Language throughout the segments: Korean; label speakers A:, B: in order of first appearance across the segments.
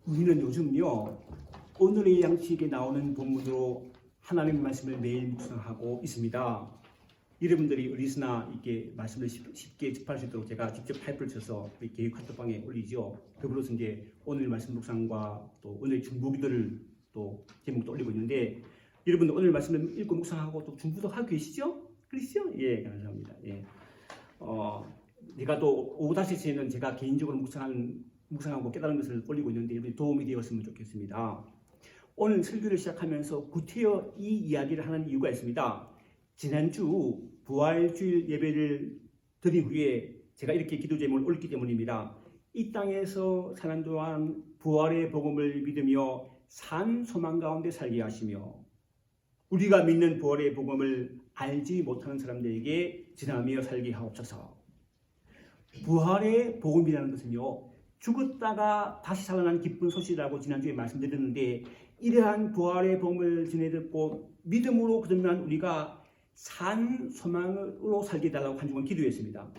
A: 우리는 요즘요, 오늘의 양식에 나오는 본문으로 하나님의 말씀을 매일 묵상하고 있습니다. 여러분들이 어디서나 이렇게 말씀을 쉽게 접할 수 있도록 제가 직접 타이프를 쳐서 이렇게 카톡방에 올리죠. 더불어서 이제 오늘 말씀 묵상과 또 오늘 중보기도를 또 제목도 올리고 있는데, 여러분들 오늘 말씀을 읽고 묵상하고 또 중보도 하고 계시죠? 그러시죠? 예, 감사합니다. 예. 제가 또 오후 5시에는 제가 개인적으로 묵상하고 깨달은 것을 올리고 있는데 여러분이 도움이 되었으면 좋겠습니다. 오늘 설교를 시작하면서 구태여 이 이야기를 하는 이유가 있습니다. 지난주 부활주일 예배를 드린 후에 제가 이렇게 기도 제목을 올렸기 때문입니다. 이 땅에서 사는 동안 부활의 복음을 믿으며 산 소망 가운데 살게 하시며 우리가 믿는 부활의 복음을 알지 못하는 사람들에게 전하며 살게 하옵소서. 부활의 복음이라는 것은요, 죽었다가 다시 살아난 기쁜 소식이라고 지난주에 말씀드렸는데, 이러한 부활의 복음을 전해 듣고 믿음으로 거듭난 우리가 산 소망으로 살게 해달라고 한 주간 기도했습니다.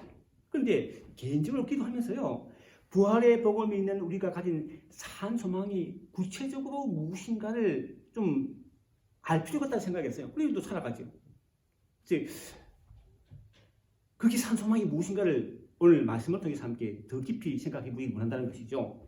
A: 그런데 개인적으로 기도하면서요, 부활의 복음이 있는 우리가 가진 산 소망이 구체적으로 무엇인가를 좀 알 필요가 있다고 생각했어요. 그래도 살아가죠. 그게 산 소망이 무엇인가를 오늘 말씀을 통해서 함께 더 깊이 생각해 보기 원한다는 것이죠.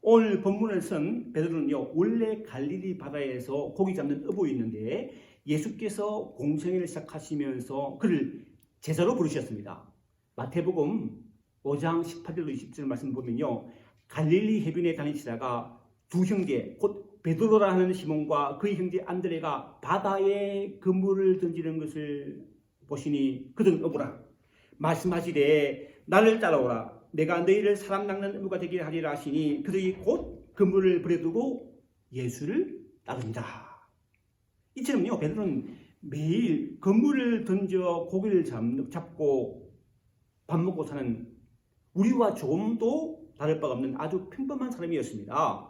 A: 오늘 본문에서는 베드로는요, 원래 갈릴리 바다에서 고기 잡는 어부였는데 예수께서 공생애를 시작하시면서 그를 제자로 부르셨습니다. 마태복음 5장 18절로 20절 말씀 보면요, 갈릴리 해변에 다니시다가 두 형제 곧 베드로라 하는 시몬과 그의 형제 안드레가 바다에 그물을 던지는 것을 보시니 그들은 어부라 말씀하시되 나를 따라오라 내가 너희를 사람 낚는 어부가 되게 하리라 하시니 그들이 곧 그물을 버려두고 예수를 따릅니다. 이처럼요, 베드로는 매일 그물을 던져 고기를 잡고 밥 먹고 사는 우리와 조금도 다를 바가 없는 아주 평범한 사람이었습니다.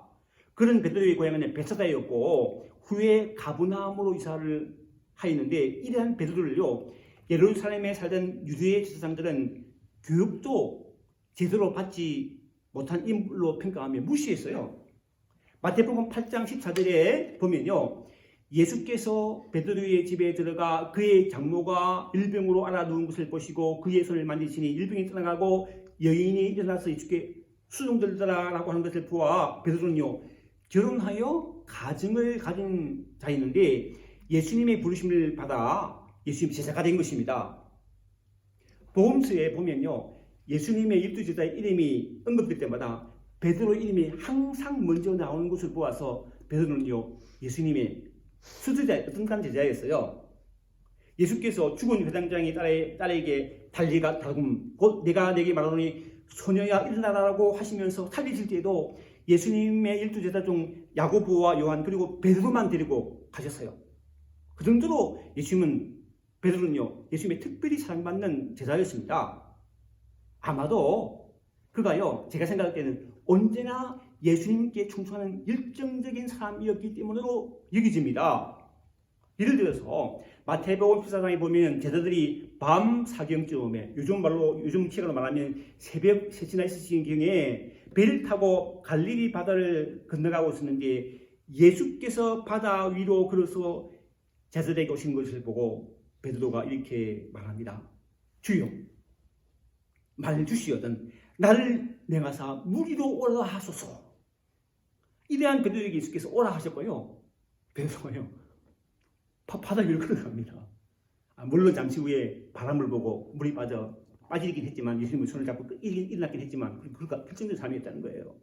A: 그런 베드로의 고향은 베사다였고 후에 가브나움으로 이사를 하였는데, 이러한 베드로를요, 예루살렘에 살던 유대의 제사장들은 교육도 제대로 받지 못한 인물로 평가하며 무시했어요. 마태복음 8장 14절에 보면요, 예수께서 베드로의 집에 들어가 그의 장모가 일병으로 알아누운 것을 보시고 그의 손을 만지시니 일병이 떠나가고 여인이 일어나서 예수께 수종들더라라고 하는 것을 보아 베드로는요, 결혼하여 가정을 가진 자였는데 예수님의 부르심을 받아 예수님 제자가 된 것입니다. 복음서에 보면요, 예수님의 12제자의 이름이 언급될 때마다 베드로 이름이 항상 먼저 나오는 것을 보아서 베드로는요, 예수님의 수제자, 어떤 제자였어요. 예수께서 죽은 회당장의 딸에게 달리가 다금 곧 내가 내게 말하노니 소녀야 일어나라고 하시면서 살리실 때에도 예수님의 12제자 중 야고보와 요한 그리고 베드로만 데리고 가셨어요. 그 정도로 베드로는요, 예수님의 특별히 사랑받는 제자였습니다. 아마도 그가요, 제가 생각할 때는 언제나 예수님께 충성하는 열정적인 사람이었기 때문으로 여겨집니다. 예를 들어서 마태복음 14장에 보면 제자들이 밤 사경쯤에 요즘 시간으로 말하면 새벽 3시나 6시경에 배를 타고 갈릴리 바다를 건너가고 있었는데 예수께서 바다 위로 걸어서 제자들에게 오신 것을 보고 베드로가 이렇게 말합니다. 주여 말 주시거든 나를 명하사 무리로 오라 하소서. 이러한 베드로에게 예수께서 오라 하셨고요, 베드로가요 바다 위로 걸어갑니다. 물론 잠시 후에 바람을 보고 물이 빠지긴 했지만 예수님은 손을 잡고 일어났긴 했지만 그가 결정적인 삶이었다는 거예요.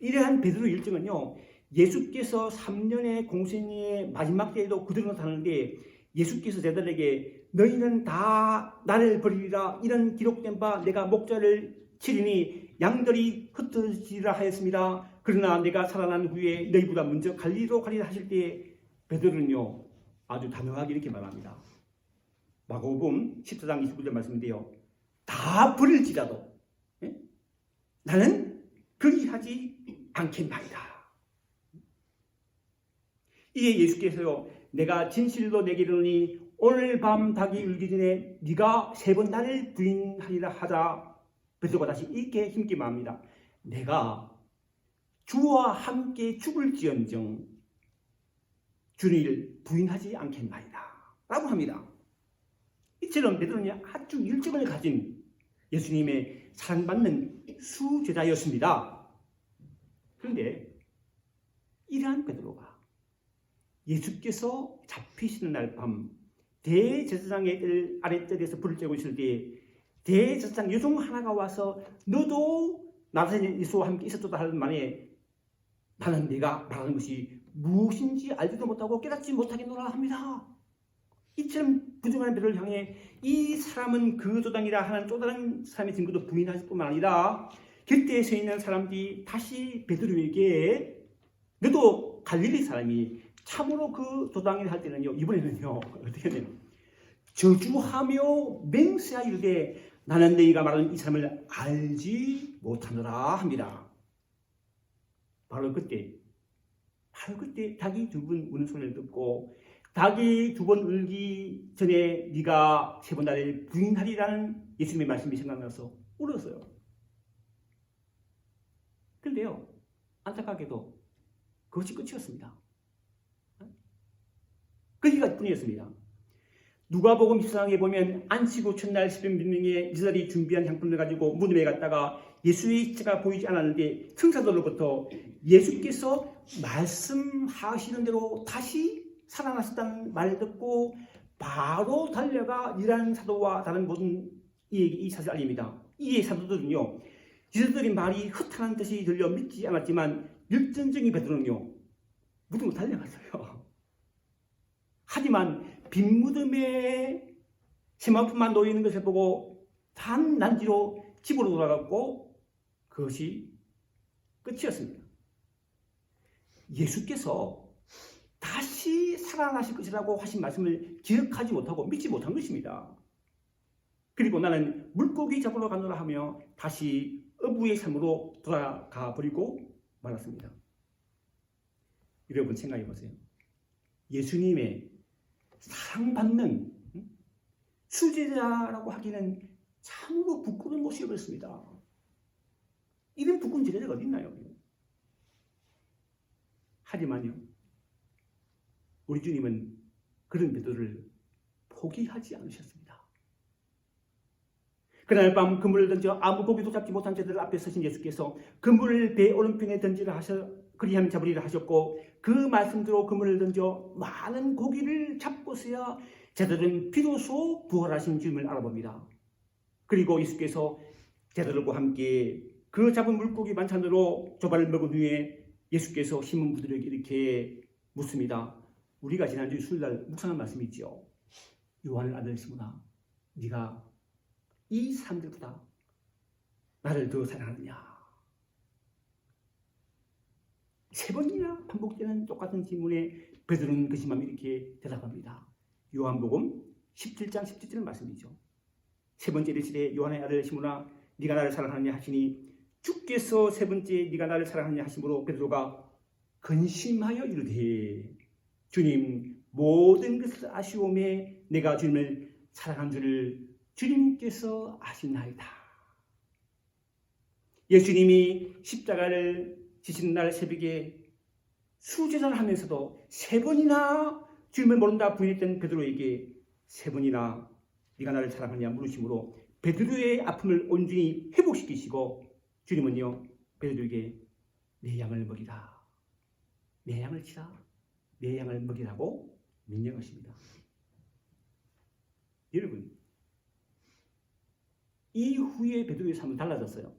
A: 이러한 베드로의 일정은요, 예수께서 3년의 공생의 마지막 때에도 그대로 사는데 예수께서 제자들에게 너희는 다 나를 버리리라 이런 기록된 바 내가 목자를 치리니 양들이 흩어지리라 하였습니다. 그러나 내가 살아난 후에 너희보다 먼저 갈리로 가리라 하실 때 베드로는요, 아주 단호하게 이렇게 말합니다. 마가복음 14장 29절 말씀인데요, 다 버릴지라도 나는 그리하지 않겠나이다. 이에 예수께서요, 내가 진실로 내게 이르노니 오늘 밤 닭이 울기 전에 네가 3번 나를 부인하리라 하자 베드로가 다시 이렇게 힘있게 말합니다. 내가 주와 함께 죽을지언정 주를 부인하지 않겠나이다 라고 합니다. 이처럼 베드로는 아주 열정을 가진 예수님의 사랑받는 수제자였습니다. 그런데 이러한 베드로가 예수께서 잡히시는 날 밤 대제사장의 아랫뜰에서 불을 쬐고 있을 때 대제사장 여종 하나가 와서 너도 나사렛 예수와 함께 있었다 하는 말에 나는 네가 말하는 것이 무엇인지 알지도 못하고 깨닫지 못하겠노라 합니다. 이처럼 부정한 베드로를 향해 이 사람은 그 조당이라 하는 또 다른 사람의 증거도 부인할 뿐만 아니라 곁에 서 있는 사람들이 다시 베드로에게 너도 갈릴리 사람이 참으로 그 조당이라 할 때는요, 이번에는요 어떻게 해야 되나 저주하며 맹세하여 이르되 나는 너희가 말하는 이 사람을 알지 못하노라 합니다. 바로 그때 닭이 두 번 우는 소리를 듣고 닭이 두 번 울기 전에 네가 세 번 나를 부인하리라는 예수님의 말씀이 생각나서 울었어요. 그런데요, 안타깝게도 그것이 끝이었습니다. 거기가 뿐이었습니다. 누가복음 14장에 보면 안식 후 첫날 새벽 민명에 이스라엘이 준비한 향품을 가지고 무덤에 갔다가 예수의 시체가 보이지 않았는데 승사들로부터 예수께서 말씀하시는 대로 다시 살아나셨다는 말을 듣고 바로 달려가 일하는 사도와 다른 모든 이에게 이 사실을 알립니다. 이에 사도들은요, 이스라엘의 말이 헛하는 듯이 들려 믿지 않았지만 열정적인 베드로는요 무덤으로 달려갔어요. 하지만 빈 무덤에 세마포만 놓여 있는 것을 보고 난지로 집으로 돌아갔고 그것이 끝이었습니다. 예수께서 다시 살아나실 것이라고 하신 말씀을 기억하지 못하고 믿지 못한 것입니다. 그리고 나는 물고기 잡으러 가노라 하며 다시 어부의 삶으로 돌아가 버리고 말았습니다. 여러분 생각해 보세요. 예수님의 사랑받는 수제자라고 하기는 참으로 부끄러운 모습이었습니다. 이런 부끄러운 제자가 어디 있나요? 하지만요, 우리 주님은 그런 베드로를 포기하지 않으셨습니다. 그날 밤 그물을 던져 아무 고기도 잡지 못한 자들 앞에 서신 예수께서 그물을 배 오른편에 던지라 그리하면 잡으리라 하셨고 그 말씀대로 그물을 던져 많은 고기를 잡고서야 제자들은 비로소 부활하신 주님을 알아봅니다. 그리고 예수께서 제자들과 함께 그 잡은 물고기 반찬으로 조발을 먹은 후에 예수께서 시몬 베드로에게 이렇게 묻습니다. 우리가 지난주 수요일날 묵상한 말씀이 있죠. 요한의 아들 시몬아, 네가 이 사람들보다 나를 더 사랑하느냐? 세 번이나 반복되는 똑같은 질문에 베드로는 근심하며 이렇게 대답합니다. 요한복음 17장 17절 말씀이죠. 세 번째 이르시되 요한의 아들 시몬아 네가 나를 사랑하느냐 하시니 주께서 세 번째 네가 나를 사랑하느냐 하심으로 베드로가 근심하여 이르되 주님 모든 것을 아시오매 내가 주님을 사랑한 줄을 주님께서 아시나이다. 예수님이 십자가를 지시는 날 새벽에 수제자를 하면서도 세 번이나 주님을 모른다 부인했던 베드로에게 세 번이나 네가 나를 사랑하느냐 물으심으로 베드로의 아픔을 온전히 회복시키시고 주님은요 베드로에게 내 양을 먹이라, 내 양을 치라, 내 양을 먹이라고 명령하십니다. 여러분, 이후에 베드로의 삶은 달라졌어요.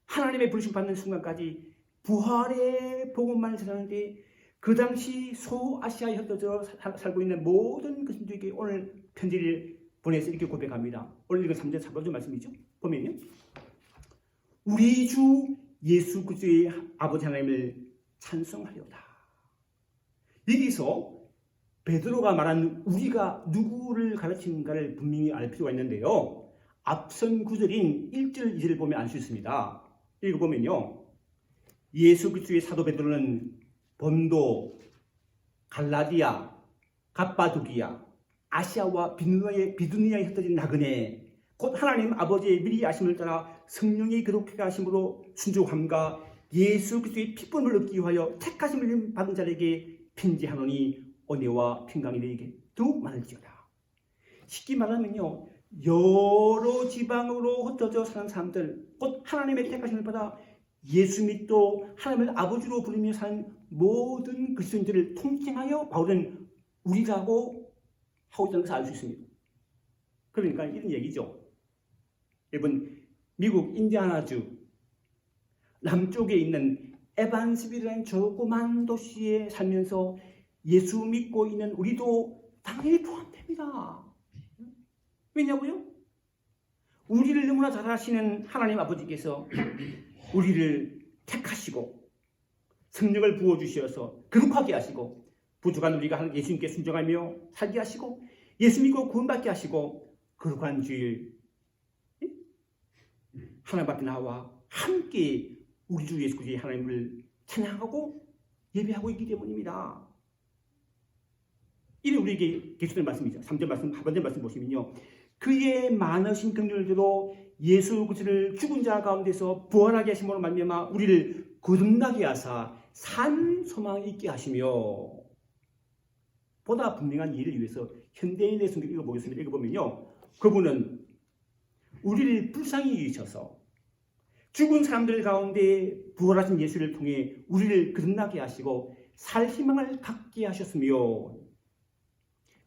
A: 하나님의 부르심 받는 순간까지 부활의 복음만을 전하는데 그 당시 소아시아에 흩어져 살고 있는 모든 그리스도인들에게 오늘 편지를 보내서 이렇게 고백합니다. 오늘 읽은 3절 4절 말씀이죠. 보면요, 우리 주 예수 그리스도의 아버지 하나님을 찬송하려다. 여기서 베드로가 말한 우리가 누구를 가르치는가를 분명히 알 필요가 있는데요. 앞선 구절인 1절 2절을 보면 알 수 있습니다. 읽어보면요, 예수 그리스도의 사도 베드로는 본도, 갈라디아, 갑바도기아, 아시아와 비두니아에 흩어진 나그네 곧 하나님 아버지의 미리 아심을 따라 성령의 거룩하게 하심으로 순종함과 예수 그리스도의 피권을 얻기 위하여 택하심을 받은 자에게 편지하노니 은혜와 평강이 너에게 더욱 많을지어다. 쉽게 말하면요, 여러 지방으로 흩어져 사는 사람들, 곧 하나님의 택하심을 받아 예수 믿고 하나님을 아버지로 부르며 사는 모든 그리스도인들을 통칭하여 바울은 우리라고 하고 있다는 것을 알 수 있습니다. 그러니까 이런 얘기죠. 여러분, 미국 인디아나주 남쪽에 있는 에반스빌이라는 조그만 도시에 살면서 예수 믿고 있는 우리도 당연히 포함됩니다. 왜냐고요? 우리를 너무나 잘 아시는 하나님 아버지께서 우리를 택하시고 성령을 부어주셔서 거룩하게 하시고 부족한 우리가 예수님께 순종하며 살게 하시고 예수 믿고 구원받게 하시고 거룩한 주일 하나님 앞에 나와 함께 우리 주 예수 그리스도의 하나님을 찬양하고 예배하고 있기 때문입니다. 이게 우리에게 계속된 말씀이죠. 3절 말씀, 하반절 말씀 보시면요, 그의 많으신 긍휼대로 예수 그리스도를 죽은 자 가운데서 부활하게 하심으로 말미암아 우리를 거듭나게 하사 산 소망 있게 하시며, 보다 분명한 이해를 위해서 현대인의 성경 읽어보겠습니다. 읽어보면요, 그분은 우리를 불쌍히 여기셔서 죽은 사람들 가운데 부활하신 예수를 통해 우리를 거듭나게 하시고 살 희망을 갖게 하셨으며,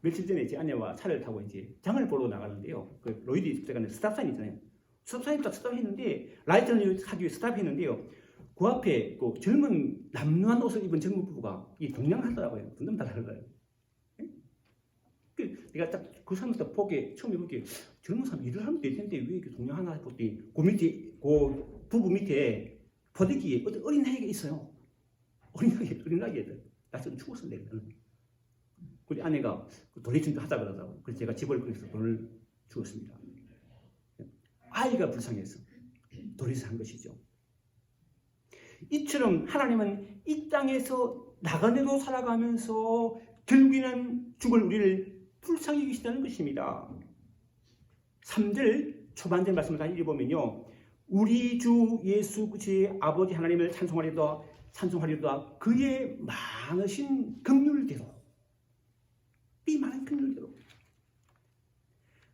A: 며칠 전에 제 아내와 차를 타고 이제 장을 보러 나가는데요. 그 로이드 스트레가는 스탑사인 있잖아요. 스탑사인 딱 스탑했는데, 라이트를 하기 위해 스탑했는데요. 그 앞에 그 젊은 남루한 옷을 입은 젊은 부부가 이 동냥하더라고요. 돈 달라고요. 내가 딱 그 사람부터 보게 처음에 보게 젊은 사람 일을 하면 될 텐데 왜 이렇게 동냥하나 했더니 그 밑에 그 부부 밑에 포대기에 어떤 어린 아이가 있어요. 어린 아이들. 나 지금 죽었었는데. 우리 아내가 도네이션도 하자 그러더라고요. 그래서 제가 집을 그래서 돈을 주었습니다. 아이가 불쌍해서 도네이션 한 것이죠. 이처럼 하나님은 이 땅에서 나그네로 살아가면서 결국에는 죽을 우리를 불쌍히 여기시다는 것입니다. 3절 초반절 말씀을 다시 읽어보면요, 우리 주 예수 그리스도의 아버지 하나님을 찬송하리로다 그의 많으신 긍휼대로, 이 많은 긍휼대로.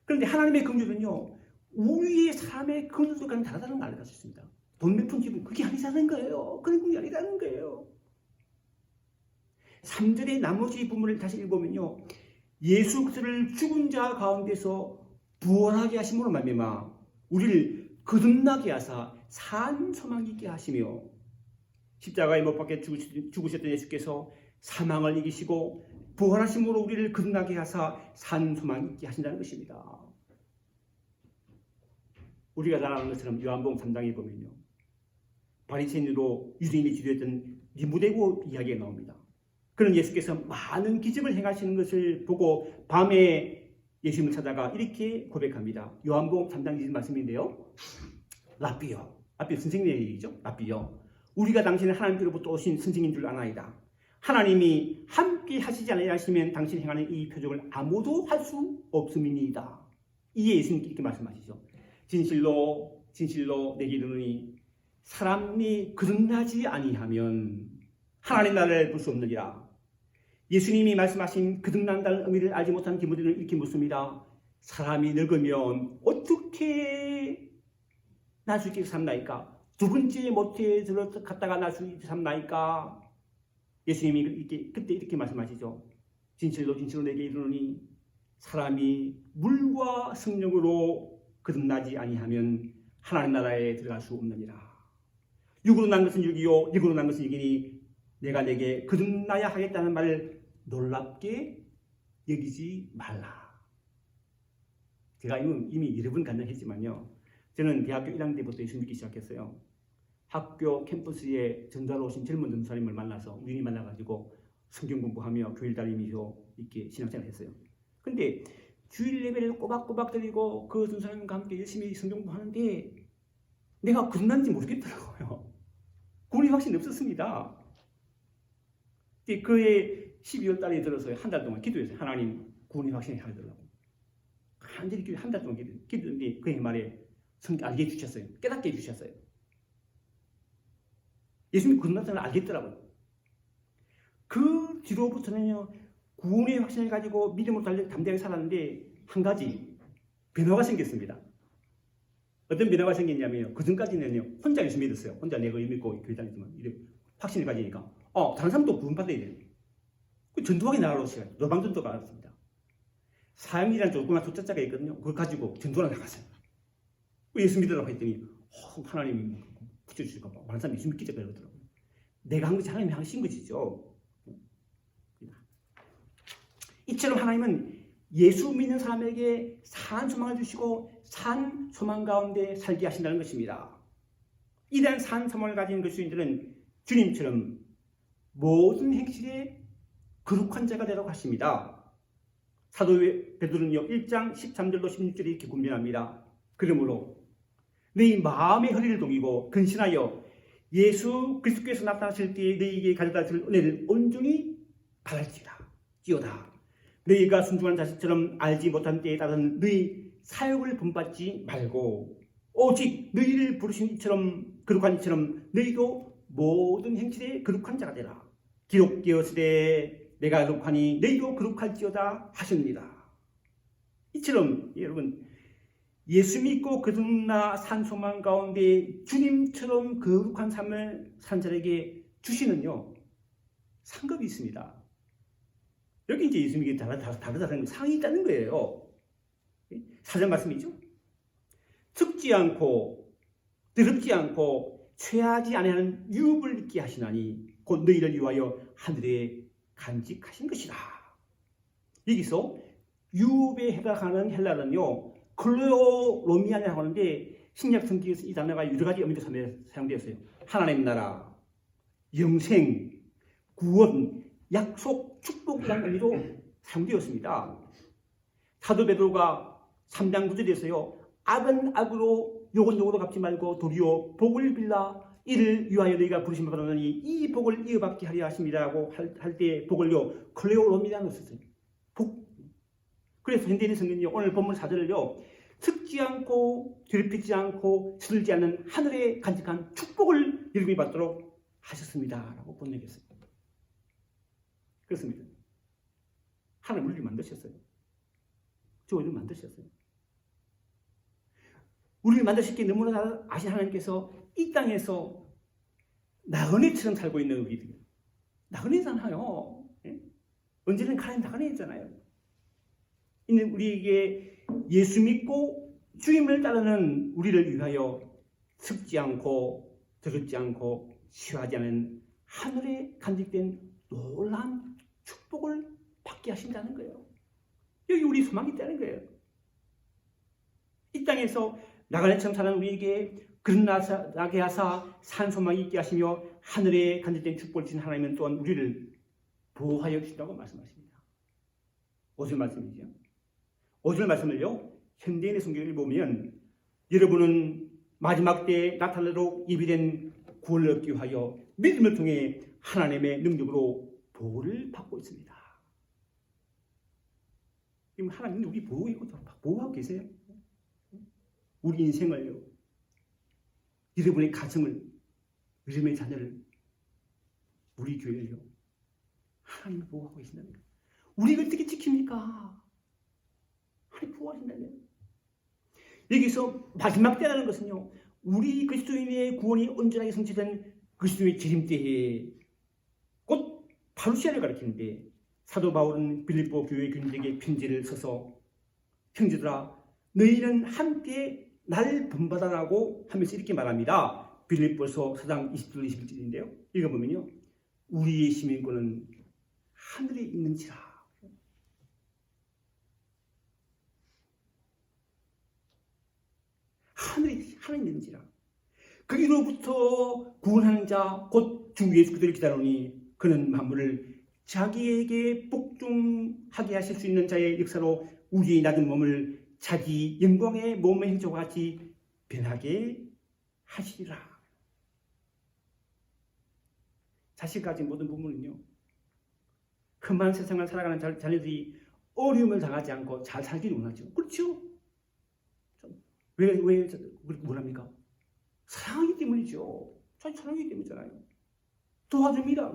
A: 그런데 하나님의 긍휼은요, 우리의 삶의 긍휼과는 다르다는 걸 알 수 있습니다. 돈 몇 푼 집은 그게 아니라는 거예요. 그런 긍휼이 아니라는 거예요. 3절의 나머지 부분을 다시 읽어보면요, 예수 그리스도를 죽은 자 가운데서 부활하게 하심으로 말미암아 우리를 거듭나게 하사 산 소망 있게 하시며, 십자가에 못 박혀 죽으셨던 예수께서 사망을 이기시고 부활하심으로 우리를 거듭나게 하사 산 소망 있게 하신다는 것입니다. 우리가 잘 아는 것처럼 요한복음 3장에 보면요, 바리새인으로 유대인이 지도했던 니고데모 이야기가 나옵니다. 그런 예수께서 많은 기적을 행하시는 것을 보고 밤에 예수님을 찾아가 이렇게 고백합니다. 요한복음 3장 20절 말씀인데요, 라삐요, 라삐 선생님의 얘기죠. 라삐요, 우리가 당신은 하나님께로부터 오신 선생인 줄 아나이다. 하나님이 함께 하시지 아니하시면 당신이 행하는 이 표적을 아무도 할 수 없음이니이다. 이에 예수님께 이렇게 말씀하시죠. 진실로 진실로 내게 이르노니 사람이 거듭나지 아니하면 하나님 나라를 볼 수 없느니라. 예수님이 말씀하신 거듭난다는 의미를 알지 못한 디모데는 이렇게 묻습니다. 사람이 늙으면 어떻게 날 수 있게 삼나이까? 두 번째 모태에 들어갔다가 날 수 있게 삼나이까? 예수님이 그때 이렇게 말씀하시죠. 진실로 진실로 내게 이르노니 사람이 물과 성령으로 거듭나지 아니하면 하나님 나라에 들어갈 수 없느니라. 육으로 난 것은 육이요 육으로 난 것은 육이니 내가 내게 거듭나야 하겠다는 말을 놀랍게 여기지 말라. 제가 이미 여러 번 간증했지만요, 저는 대학교 1학년 때부터 예수 믿기 시작했어요. 학교 캠퍼스에 전도하러 오신 젊은 전도사님을 만나서 우연히 만나가지고 성경 공부하며 교일 다니면서 이렇게 신앙생활을 했어요. 근데 주일 예배를 꼬박꼬박 드리고 그 전도사님과 함께 열심히 성경 공부하는데 내가 거듭난지 모르겠더라고요. 구원의 확신이 없었습니다. 그해 12월 달에 들어서 한 달 동안 기도했어요. 하나님 구원의 확신이 하더라고. 간절히 한 달 동안 기도했는데 그의 말에 알게 해주셨어요. 깨닫게 해주셨어요. 예수님이 그런 것을 알겠더라고요. 그 뒤로부터는요, 구원의 확신을 가지고 믿음으로 담대하게 살았는데 한 가지 변화가 생겼습니다. 어떤 변화가 생겼냐면요, 그 전까지는요 혼자 예수 믿었어요. 혼자 내가 믿고 교회 다니지만 이제 확신을 가지니까 다른 사람도 구원받아야 돼요. 그 전투하게 나가러시고요. 노방전투가 나갔습니다. 사형이라는 조그만 투자자가 있거든요. 그걸 가지고 전투를 나갔어요. 예수 믿으라고 했더니 하나님이 붙여주실까 봐 많은 사람이 예수 믿기 전에 그러더라고요. 내가 한 것이 하나님이 하신 것이죠. 이처럼 하나님은 예수 믿는 사람에게 산 소망을 주시고 산 소망 가운데 살게 하신다는 것입니다. 이러한 산 소망을 가진 그리스도인들은 주님처럼 모든 행실에 거룩한 자가 되라고 하십니다. 사도 베드로는요 1장 13절로 16절에 이렇게 군면합니다. 그러므로 너희 마음의 허리를 동이고 근신하여 예수 그리스도께서 나타나실 때에 너희에게 가져다 줄 은혜를 온전히 바랄지어다. 너희가 순종한 자식처럼 알지 못한 때에 따른 너희 사역을 본받지 말고 오직 너희를 부르신 이처럼 거룩한 이처럼 너희도 모든 행실에 거룩한 자가 되라. 기록되었으되 내가 거룩하니 너희도 거룩할지어다 하십니다. 이처럼 여러분 예수 믿고 거듭나 산 소망 가운데 주님처럼 거룩한 삶을 산 자에게 주시는요 상급이 있습니다. 여기 이제 예수 믿기 다르다는 상이 있다는 거예요. 사전 말씀이죠. 특지 않고 더럽지 않고 취하지 아니하는 유업을 입게 하시나니 곧 너희를 위하여 하늘에 간직하신 것이다. 여기서 유업에 해당하는 헬라는요 클레오로미안이라고 하는데 신약 성경에서 이 단어가 여러 가지 의미로 사용되었어요. 하나님 나라, 영생, 구원, 약속, 축복이라는 의미로 사용되었습니다. 사도 베드로가 3장 9절에서요 악은 악으로 욕은 욕으로 갚지 말고 도리어 복을 빌라 이를 위하여 너희가 부르심을 받았느니 이 복을 이어받게 하려 하십니다라고 할 때 복을요 클레오로미라는 것을 썼어요. 복. 그래서 현대인 성경이 오늘 본문 4절을요 특지 않고 괴롭히지 않고 스들지 않는 하늘에 간직한 축복을 여러분이 받도록 하셨습니다라고 번역했어요. 그렇습니다. 하나님 우리를 만드셨어요. 우리를 만드셨어요. 우리를 만드셨기에 너무나 잘 아신 하나님께서 이 땅에서 나그네처럼 살고 있는 우리들. 나그네잖아요. 예? 언제는 하나님 나그네잖아요. 있는 우리에게 예수 믿고 주님을 따르는 우리를 위하여 습지 않고 더럽지 않고 취하지 않은 하늘에 간직된 놀라운 축복을 받게 하신다는 거예요. 여기 우리 소망이 있다는 거예요. 이 땅에서 나그네처럼 사는 우리에게 그릇나게 하사 산 소망이 있게 하시며 하늘에 간직된 축복을 주신 하나님은 또한 우리를 보호하여 주신다고 말씀하십니다. 무슨 말씀이죠? 5절 말씀을요 현대인의 성경을 보면 여러분은 마지막 때에 나타나도록 예비된 구원을 얻기 위하여 믿음을 통해 하나님의 능력으로 보호를 받고 있습니다. 지금 하나님이 우리 보호하고 계세요. 우리 인생을요, 여러분의 가정을, 여러분의 자녀를, 우리 교회를요 하나님이 보호하고 계신다는 거예요. 우리가 어떻게 지킵니까? 하나님 보호하신다는 거예요. 여기서 마지막 때라는 것은요 우리 그리스도인의 구원이 온전하게 성취된 그리스도의 재림 때에 곧 파루시아를 가리키는데 사도 바울은 빌립보 교회 교인들에게 편지를 써서 형제들아 너희는 함께 날 본받아라고 하면서 이렇게 말합니다. 빌립보서 4장 20절 21절인데요. 읽어보면요 우리의 시민권은 하늘에 있는지라. 하나님 있는지라. 거기로부터 구원하는 자 곧 주 예수 그리스도를 기다리니 그는 만물을 자기에게 복종하게 하실 수 있는 자의 역사로 우리의 낮은 몸을 자기 영광의 몸의 형체와 같이 변하게 하시리라. 자식 가진 모든 부모는요 험한 세상을 살아가는 자녀들이 어려움을 당하지 않고 잘 살기를 원하죠. 그렇죠? 왜 뭐랍니까? 사랑하기 때문이죠. 사랑하기 때문이잖아요. 도와줍니다.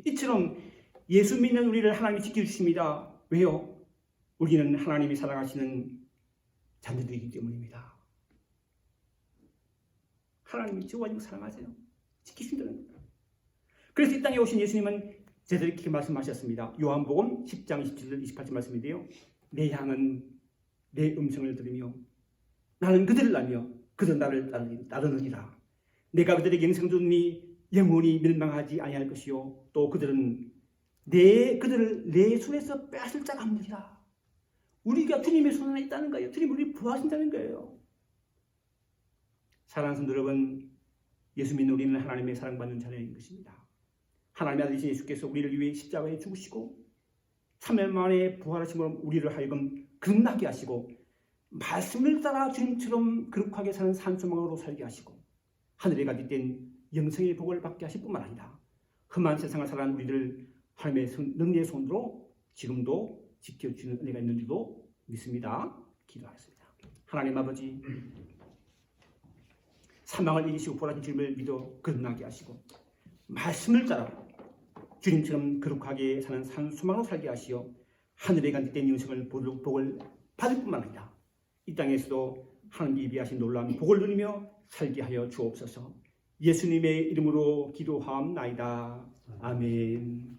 A: 이처럼 예수 믿는 우리를 하나님이 지켜주십니다. 왜요? 우리는 하나님이 사랑하시는 자녀들이기 때문입니다. 하나님이 저와 지금 사랑하세요. 지키신다는 겁니다. 그래서 이 땅에 오신 예수님은 제대로 이렇게 말씀하셨습니다. 요한복음 10장 27절 28절 말씀인데요. 내 양은 내 음성을 들으며 나는 그들을 알며 그들 나를 따르느니라. 내가 그들에게 영생을 주니 영원히 멸망하지 아니할 것이요 또 그들을 내 손에서 빼앗을 자가 없느니라. 우리가 주님의 손 안에 있다는 거예요. 주님 우리를 부하신다는 거예요. 사랑하는 성도 여러분, 예수 믿는 우리는 하나님의 사랑받는 자녀인 것입니다. 하나님의 아들이신 예수께서 우리를 위해 십자가에 죽으시고 3일 만에 부활하심으로 우리를 하여금 거듭나게 하시고 말씀을 따라 주님처럼 거룩하게 사는 산소망으로 살게 하시고 하늘에 가득된 영생의 복을 받게 하실 뿐만 아니라 험한 세상을 살아가는 우리를 하나님의 능력의 손으로 지금도 지켜주는 은혜가 있는 줄도 믿습니다. 기도하겠습니다. 하나님 아버지, 사망을 이기시고 부활하신 주님을 믿어 거듭나게 하시고 말씀을 따라 주님처럼 거룩하게 사는 산소망으로 살게 하시어 하늘에 간직된 영생을 복을 받을 뿐만 아니라 이 땅에서도 하나님께 예비하신 놀라운 복을 누리며 살게 하여 주옵소서. 예수님의 이름으로 기도하옵나이다. 아멘.